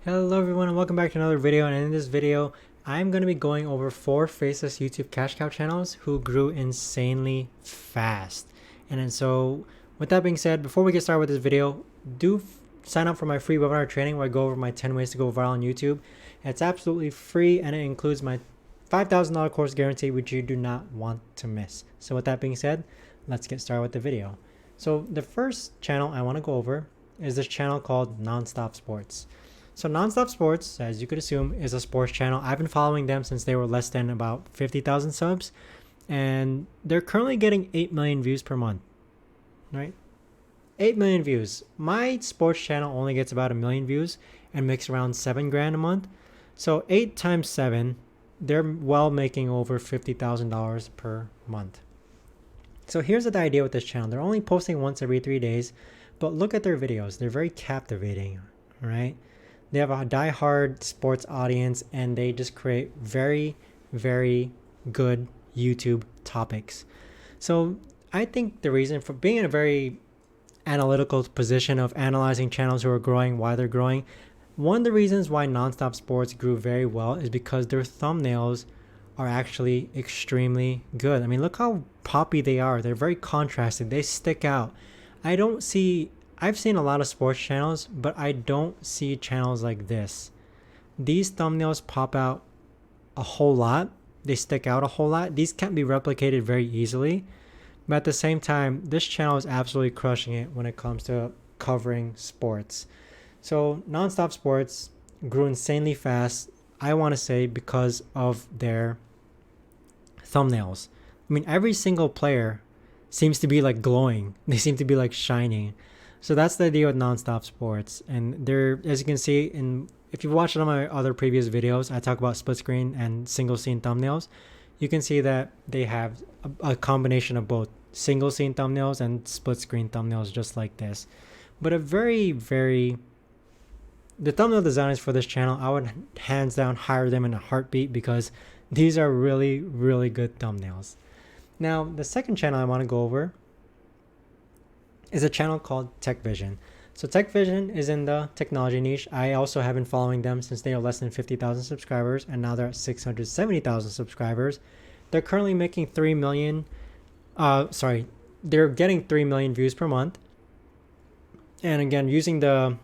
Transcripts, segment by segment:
Hello everyone and welcome back to another video, and in this video I'm going to be going over 4 faceless YouTube cash cow channels who grew insanely fast. And then so with that being said, before we get started with this video, sign up for my free webinar training where I go over my 10 ways to go viral on YouTube. It's absolutely free and it includes my $5,000 course guarantee, which you do not want to miss. So with that being said, let's get started with the video. So the first channel I want to go over is this channel called NonStop Sports. So NonStop Sports, as you could assume, is a sports channel. I've been following them since they were less than about 50,000 subs, and they're currently getting 8 million views per month, right? 8 million views. My sports channel only gets about 1 million views and makes around 7 grand a month. So 8 times 7, they're well making over $50,000 per month. So here's the idea with this channel. They're only posting once every 3 days, but look at their videos. They're very captivating, right? They have a die-hard sports audience and they just create very, very good YouTube topics. So I think the reason for being in a very analytical position of analyzing channels who are growing, why they're growing, one of the reasons why NonStop Sports grew very well is because their thumbnails are actually extremely good. I mean, look how poppy they are. They're very contrasted. They stick out. I've seen a lot of sports channels, but I don't see channels like this. These thumbnails pop out a whole lot. They stick out a whole lot. These can't be replicated very easily. But at the same time, this channel is absolutely crushing it when it comes to covering sports. So NonStop Sports grew insanely fast, I want to say, because of their thumbnails. I mean, every single player seems to be like glowing. They seem to be like shining. So that's the idea with NonStop Sports. And there, as you can see, if you've watched some of my other previous videos, I talk about split screen and single scene thumbnails. You can see that they have a combination of both single scene thumbnails and split screen thumbnails, just like this. But the thumbnail designers for this channel, I would hands down hire them in a heartbeat because these are really, really good thumbnails. Now, the second channel I want to go over is a channel called Techvision. So Techvision is in the technology niche. I also have been following them since they are less than 50,000 subscribers, and now they're at 670,000 subscribers. They're currently making they're getting 3 million views per month. And again, using the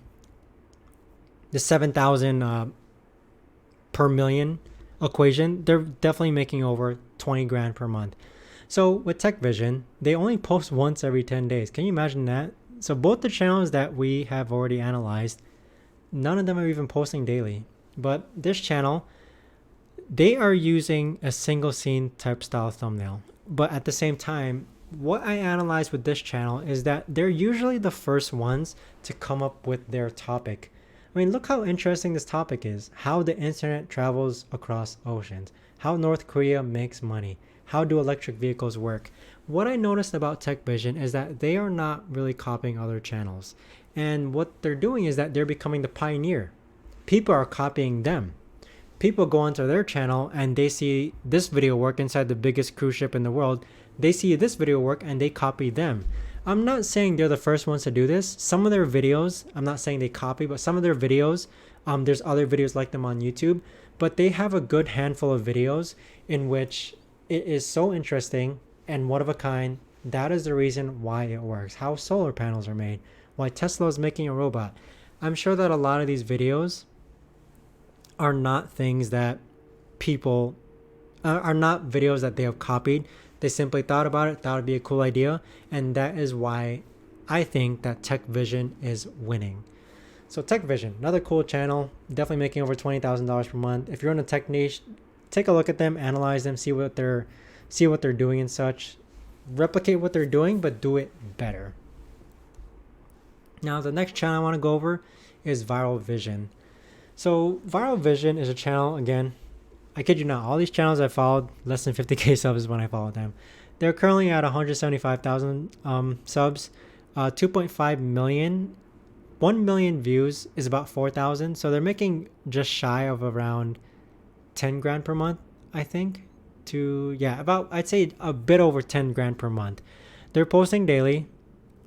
7,000 per million equation, they're definitely making over 20 grand per month. So with Techvision, they only post once every 10 days. Can you imagine that? So both the channels that we have already analyzed, none of them are even posting daily. But this channel, they are using a single scene type style thumbnail. But at the same time, what I analyzed with this channel is that they're usually the first ones to come up with their topic. I mean, look how interesting this topic is. How the internet travels across oceans. How North Korea makes money. How do electric vehicles work? What I noticed about Techvision is that they are not really copying other channels. And what they're doing is that they're becoming the pioneer. People are copying them. People go onto their channel and they see this video work inside the biggest cruise ship in the world. They see this video work and they copy them. I'm not saying they're the first ones to do this. Some of their videos, I'm not saying they copy, but some of their videos, there's other videos like them on YouTube, but they have a good handful of videos in which it is so interesting and one of a kind. That is the reason why it works. How solar panels are made. Why Tesla is making a robot. I'm sure that a lot of these videos are not things that people are not videos that they have copied. They simply thought about it, thought it'd be a cool idea, and that is why I think that Techvision is winning. So Techvision, another cool channel, definitely making over $20,000 per month. If you're in a tech niche, take a look at them, analyze them, see what they're doing and such. Replicate what they're doing, but do it better. Now, the next channel I want to go over is Viral Vision. So Viral Vision is a channel, again, I kid you not, all these channels I followed, less than 50k subs when I followed them. They're currently at 175,000 subs, 2.5 million. 1 million views is about 4,000. So they're making just shy of around 10 grand per month, I think. I'd say a bit over 10 grand per month. They're posting daily.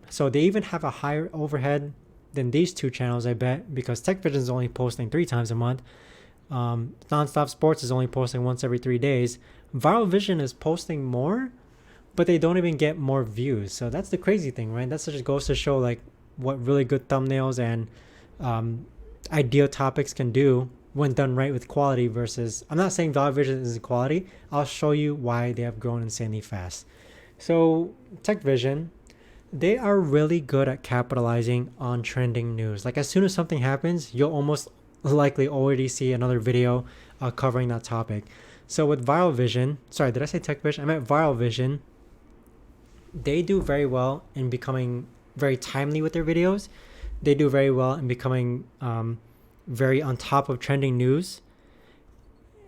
So they even have a higher overhead than these two channels, I bet, because Techvision is only posting 3 times a month. NonStop Sports is only posting once every 3 days. Viral Vision is posting more, but they don't even get more views. So that's the crazy thing, right? That just goes to show like what really good thumbnails and ideal topics can do when done right with quality versus, I'm not saying Viral Vision isn't quality. I'll show you why they have grown insanely fast. So Techvision, they are really good at capitalizing on trending news. Like as soon as something happens, you'll almost likely already see another video covering that topic. So with Viral Vision, sorry, did I say Techvision? I meant Viral Vision. They do very well in becoming very timely with their videos. They do very well in becoming very on top of trending news.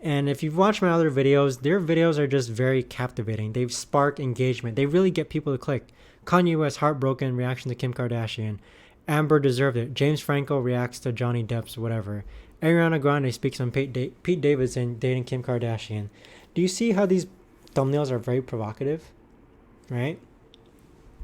And if you've watched my other videos, their videos are just very captivating. They spark engagement. They really get people to click. Kanye West heartbroken reaction to Kim Kardashian. Amber deserved it. James Franco reacts to Johnny Depp's whatever. Ariana Grande speaks on Pete Davidson dating Kim Kardashian. Do you see how these thumbnails are very provocative? Right?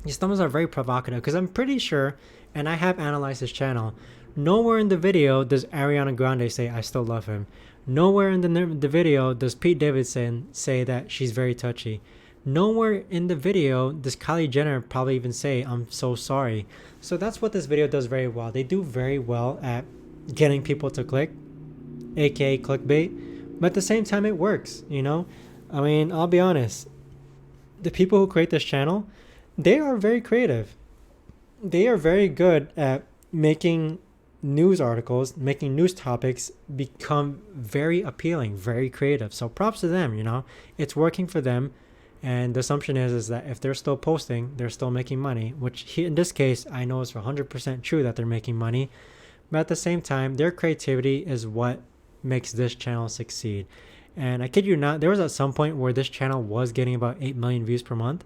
These thumbnails are very provocative because I'm pretty sure, and I have analyzed this channel, nowhere in the video does Ariana Grande say, I still love him. Nowhere in the video does Pete Davidson say that she's very touchy. Nowhere in the video does Kylie Jenner probably even say, I'm so sorry. So that's what this video does very well. They do very well at getting people to click, aka clickbait. But at the same time, it works, you know? I mean, I'll be honest. The people who create this channel, they are very creative. They are very good at making news articles, making news topics become very appealing, very creative. So props to them, you know? It's working for them. And the assumption is that if they're still posting, they're still making money, which in this case, I know is 100% true that they're making money. But at the same time, their creativity is what makes this channel succeed. And I kid you not, there was at some point where this channel was getting about 8 million views per month.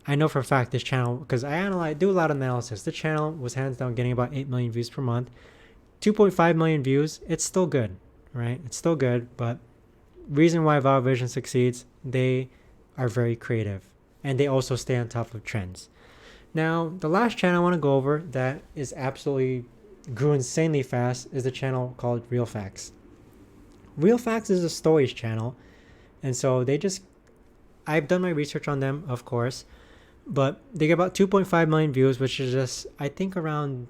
I know for a fact this channel, because I do a lot of analysis, the channel was hands down getting about 8 million views per month. 2.5 million views, it's still good, right? It's still good, but reason why Viral Vision succeeds, they are very creative and they also stay on top of trends. Now, the last channel I want to go over that is absolutely grew insanely fast is the channel called Real Facts. Real Facts is a stories channel, and so I've done my research on them, of course, but they get about 2.5 million views, which is just, I think, around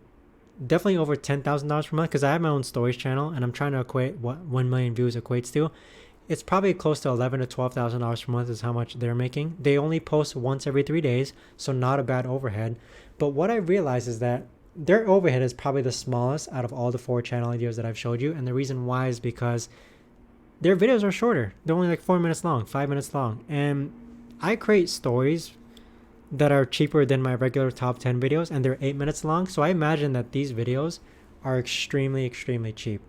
definitely over $10,000 per month, because I have my own stories channel and I'm trying to equate what 1 million views equates to. It's probably close to $11,000 to $12,000 per month is how much they're making. They only post once every 3 days, so not a bad overhead. But what I realized is that their overhead is probably the smallest out of all the 4 channel ideas that I've showed you. And the reason why is because their videos are shorter. They're only like 4 minutes long, 5 minutes long. And I create stories that are cheaper than my regular top 10 videos, and they're 8 minutes long. So I imagine that these videos are extremely, extremely cheap.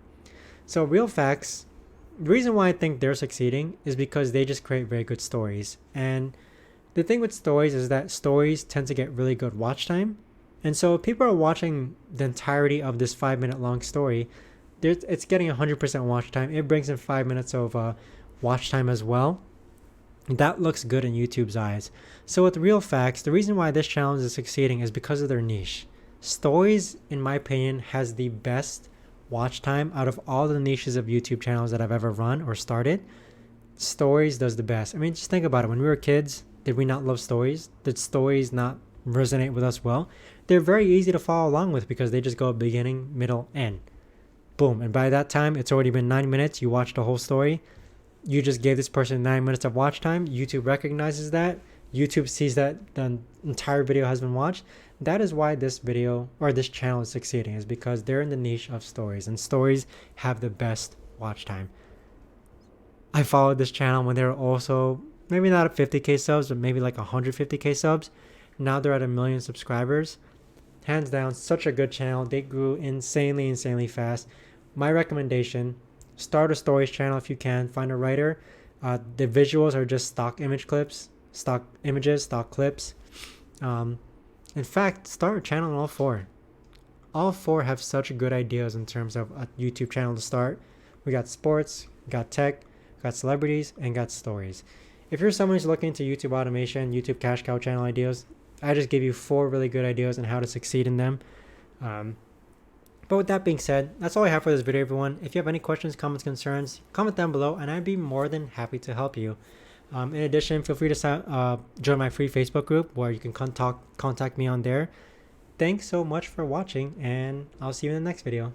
So Real Facts, the reason why I think they're succeeding is because they just create very good stories. And the thing with stories is that stories tend to get really good watch time. And so if people are watching the entirety of this 5 minute long story, it's getting 100% watch time. It brings in 5 minutes of watch time as well. That looks good in YouTube's eyes. So with Real Facts, the reason why this channel is succeeding is because of their niche. Stories, in my opinion, has the best watch time out of all the niches of YouTube channels that I've ever run or started. Stories does the best. I mean, just think about it. When we were kids, did we not love stories? Did stories not resonate with us well? They're very easy to follow along with because they just go beginning, middle, end. Boom. And by that time, it's already been 9 minutes. You watched the whole story. You just gave this person 9 minutes of watch time. YouTube recognizes that. YouTube sees that the entire video has been watched. That is why this video or this channel is succeeding, is because they're in the niche of stories, and stories have the best watch time. I followed this channel when they were also maybe not at 50k subs, but maybe like 150k subs. Now they're at 1 million subscribers. Hands down, such a good channel. They grew insanely, insanely fast. My recommendation, start a stories channel if you can. Find a writer. The visuals are just stock image clips, stock images, stock clips. In fact, start a channel on all 4. All 4 have such good ideas in terms of a YouTube channel to start. We got sports, got tech, got celebrities, and got stories. If you're someone who's looking into YouTube automation, YouTube cash cow channel ideas, I just gave you 4 really good ideas on how to succeed in them. But with that being said, that's all I have for this video, everyone. If you have any questions, comments, concerns, comment down below, and I'd be more than happy to help you. In addition, feel free to join my free Facebook group where you can contact me on there. Thanks so much for watching, and I'll see you in the next video.